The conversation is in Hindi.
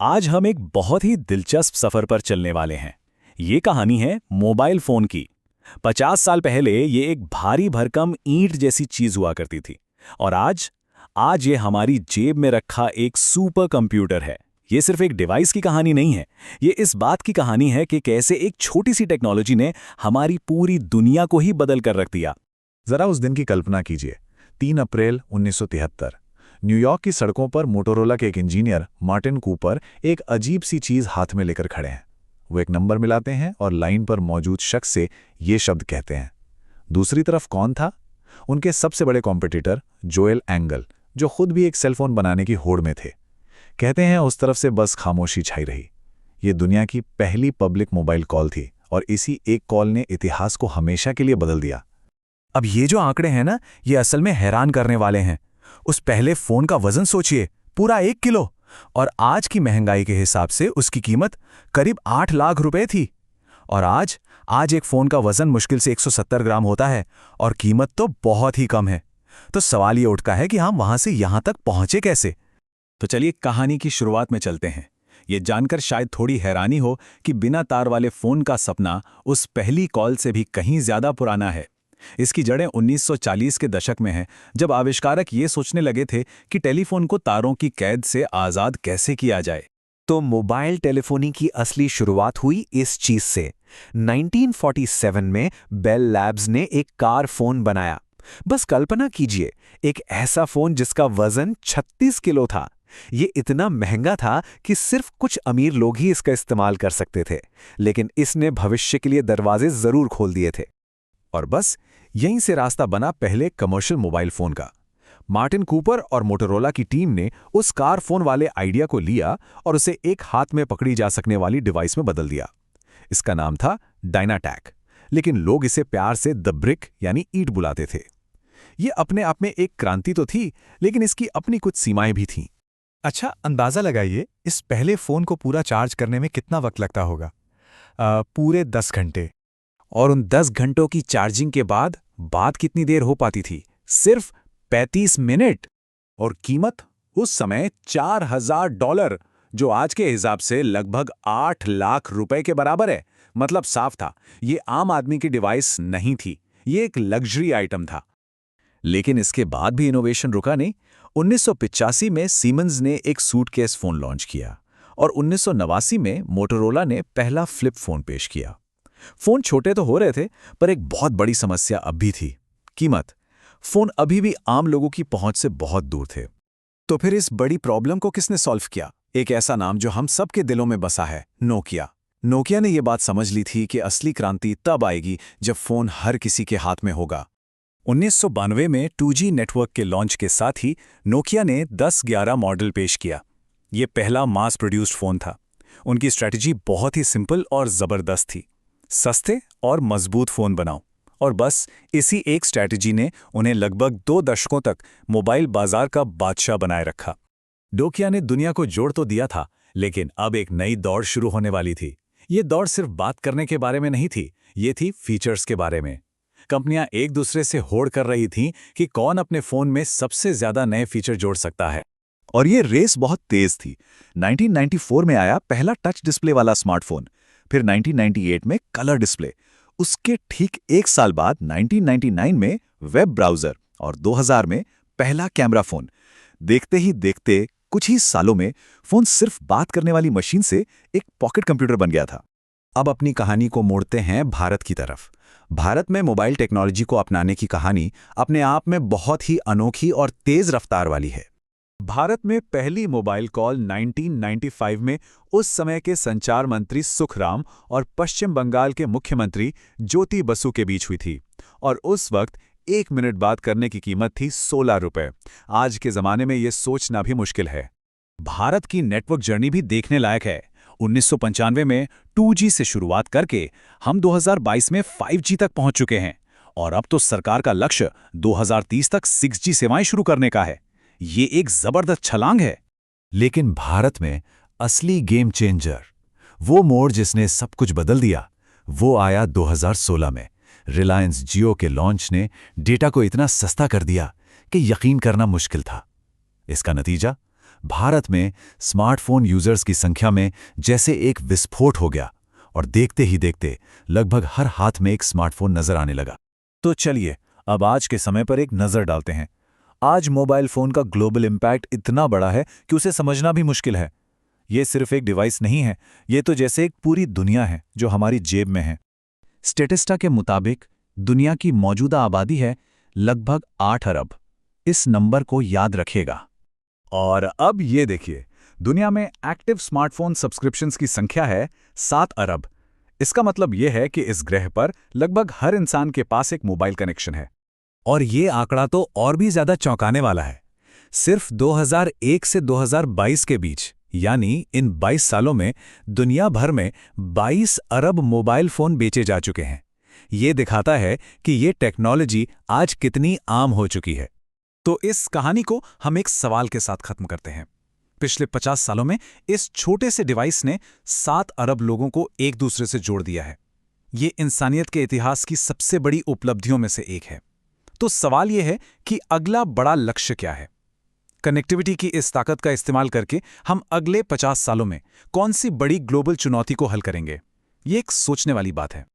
आज हम एक बहुत ही दिलचस्प सफर पर चलने वाले हैं। ये कहानी है मोबाइल फोन की। 50 साल पहले ये एक भारी भरकम ईंट जैसी चीज हुआ करती थी। और आज ये हमारी जेब में रखा एक सुपर कंप्यूटर है। ये सिर्फ एक डिवाइस की कहानी नहीं है। ये इस बात की कहानी है कि कैसे एक छोटी सी टेक्नोलॉजी ने हमारी पूरी दुनिया को ही बदल कर रख दिया। जरा उस दिन की कल्पना कीजिए। 3 अप्रैल 1973 न्यूयॉर्क की सड़कों पर मोटोरोला के एक इंजीनियर मार्टिन कूपर एक अजीब सी चीज हाथ में लेकर खड़े हैं। वो एक नंबर मिलाते हैं और लाइन पर मौजूद शख्स से ये शब्द कहते हैं। दूसरी तरफ कौन था? उनके सबसे बड़े कॉम्पिटिटर जोएल एंगल, जो खुद भी एक सेलफोन बनाने की होड़ में थे। कहते हैं उस तरफ से बस खामोशी छाई रही। ये दुनिया की पहली पब्लिक मोबाइल कॉल थी और इसी एक कॉल ने इतिहास को हमेशा के लिए बदल दिया। अब ये जो आंकड़े हैं ना, ये असल में हैरान करने वाले हैं। उस पहले फोन का वजन सोचिए, पूरा 1 किलो। और आज की महंगाई के हिसाब से उसकी कीमत करीब 8 लाख रुपए थी। और आज एक फोन का वजन मुश्किल से 170 ग्राम होता है और कीमत तो बहुत ही कम है। तो सवाल ये उठता है कि हम वहां से यहां तक पहुंचे कैसे। तो चलिए कहानी की शुरुआत में चलते हैं। ये जानकर शायद थोड़ी हैरानी हो कि बिना तार वाले फोन का सपना उस पहली कॉल से भी कहीं ज्यादा पुराना है। इसकी जड़ें 1940 के दशक में हैं, जब आविष्कारक ये सोचने लगे थे कि टेलीफोन को तारों की कैद से आज़ाद कैसे किया जाए। तो मोबाइल टेलीफोनी की असली शुरुआत हुई इस चीज से। 1947 में बेल लैब्स ने एक कार फोन बनाया। बस कल्पना कीजिए, एक ऐसा फोन जिसका वजन 36 किलो था। ये इतना महंगा था कि सिर्फ कुछ अमीर लोग ही इसका इस्तेमाल कर सकते थे, लेकिन इसने भविष्य के लिए दरवाजे जरूर खोल दिए थे। और बस यहीं से रास्ता बना पहले कमर्शियल मोबाइल फोन का। मार्टिन कूपर और मोटोरोला की टीम ने उस कार फोन वाले आइडिया को लिया और उसे एक हाथ में पकड़ी जा सकने वाली डिवाइस में बदल दिया। इसका नाम था डायनाटैक, लेकिन लोग इसे प्यार से द ब्रिक यानी ईंट बुलाते थे। ये अपने आप में एक क्रांति तो थी, लेकिन इसकी अपनी कुछ सीमाएं भी थीं। अच्छा, अंदाज़ा लगाइए, इस पहले फ़ोन को पूरा चार्ज करने में कितना वक्त लगता होगा? पूरे 10 घंटे। और उन 10 घंटों की चार्जिंग के बाद बात कितनी देर हो पाती थी? सिर्फ 35 मिनट। और कीमत उस समय $4000, जो आज के हिसाब से लगभग 8 लाख रुपए के बराबर है। मतलब साफ था, ये आम आदमी की डिवाइस नहीं थी, ये एक लग्जरी आइटम था। लेकिन इसके बाद भी इनोवेशन रुका नहीं। 1985 में सीमेंस ने एक सूटकेस फोन लॉन्च किया और 1989 में मोटोरोला ने पहला फ्लिप फोन पेश किया। फोन छोटे तो हो रहे थे, पर एक बहुत बड़ी समस्या अब भी थी, कीमत। फोन अभी भी आम लोगों की पहुंच से बहुत दूर थे। तो फिर इस बड़ी प्रॉब्लम को किसने सॉल्व किया? एक ऐसा नाम जो हम सबके दिलों में बसा है, नोकिया। नोकिया ने यह बात समझ ली थी कि असली क्रांति तब आएगी जब फोन हर किसी के हाथ में होगा। 1992 में 2G नेटवर्क के लॉन्च के साथ ही नोकिया ने 1011 मॉडल पेश किया। ये पहला मास प्रोड्यूस्ड फोन था। उनकी स्ट्रैटेजी बहुत ही सिंपल और ज़बरदस्त थी, सस्ते और मजबूत फोन बनाओ। और बस इसी एक स्ट्रैटेजी ने उन्हें लगभग 2 दशकों तक मोबाइल बाजार का बादशाह बनाए रखा। नोकिया ने दुनिया को जोड़ तो दिया था, लेकिन अब एक नई दौड़ शुरू होने वाली थी। ये दौड़ सिर्फ बात करने के बारे में नहीं थी, ये थी फीचर्स के बारे में। कंपनियां एक दूसरे से होड़ कर रही थीं कि कौन अपने फोन में सबसे ज्यादा नए फीचर जोड़ सकता है। और ये रेस बहुत तेज थी। 1994 में आया पहला टच डिस्प्ले वाला स्मार्टफोन, फिर 1998 में कलर डिस्प्ले। उसके ठीक 1 साल बाद 1999 में वेब ब्राउज़र और 2000 में पहला कैमरा फ़ोन। देखते ही देखते कुछ ही सालों में फ़ोन सिर्फ बात करने वाली मशीन से एक पॉकेट कंप्यूटर बन गया था। अब अपनी कहानी को मोड़ते हैं भारत की तरफ। भारत में मोबाइल टेक्नोलॉजी को अपनाने की कहानी अपने आप में बहुत ही अनोखी और तेज रफ्तार वाली है। भारत में पहली मोबाइल कॉल 1995 में उस समय के संचार मंत्री सुखराम और पश्चिम बंगाल के मुख्यमंत्री ज्योति बसु के बीच हुई थी। और उस वक्त 1 मिनट बात करने की कीमत थी 16 रुपए। आज के ज़माने में ये सोचना भी मुश्किल है। भारत की नेटवर्क जर्नी भी देखने लायक है। 1995 में 2G से शुरुआत करके हम 2022 में 5G तक पहुंच चुके हैं। और अब तो सरकार का लक्ष्य 2030 तक 6G सेवाएं शुरू करने का है। ये एक जबरदस्त छलांग है। लेकिन भारत में असली गेम चेंजर, वो मोड़ जिसने सब कुछ बदल दिया, वो आया 2016 में। रिलायंस जियो के लॉन्च ने डेटा को इतना सस्ता कर दिया कि यकीन करना मुश्किल था। इसका नतीजा, भारत में स्मार्टफोन यूजर्स की संख्या में जैसे एक विस्फोट हो गया और देखते ही देखते लगभग हर हाथ में एक स्मार्टफोन नजर आने लगा। तो चलिए अब आज के समय पर एक नजर डालते हैं। आज मोबाइल फोन का ग्लोबल इम्पैक्ट इतना बड़ा है कि उसे समझना भी मुश्किल है। ये सिर्फ एक डिवाइस नहीं है, ये तो जैसे एक पूरी दुनिया है जो हमारी जेब में है। स्टेटिस्टा के मुताबिक दुनिया की मौजूदा आबादी है लगभग 8 अरब। इस नंबर को याद रखिएगा। और अब ये देखिए, दुनिया में एक्टिव स्मार्टफोन सब्सक्रिप्शंस की संख्या है 7 अरब। इसका मतलब यह है कि इस ग्रह पर लगभग हर इंसान के पास एक मोबाइल कनेक्शन है। और ये आंकड़ा तो और भी ज्यादा चौंकाने वाला है। सिर्फ 2001 से 2022 के बीच, यानी इन 22 सालों में दुनिया भर में 22 अरब मोबाइल फोन बेचे जा चुके हैं। ये दिखाता है कि ये टेक्नोलॉजी आज कितनी आम हो चुकी है। तो इस कहानी को हम एक सवाल के साथ खत्म करते हैं। पिछले 50 सालों में इस छोटे से डिवाइस ने 7 अरब लोगों को एक दूसरे से जोड़ दिया है। ये इंसानियत के इतिहास की सबसे बड़ी उपलब्धियों में से एक है। तो सवाल यह है कि अगला बड़ा लक्ष्य क्या है? कनेक्टिविटी की इस ताकत का इस्तेमाल करके हम अगले 50 सालों में कौन सी बड़ी ग्लोबल चुनौती को हल करेंगे? ये एक सोचने वाली बात है।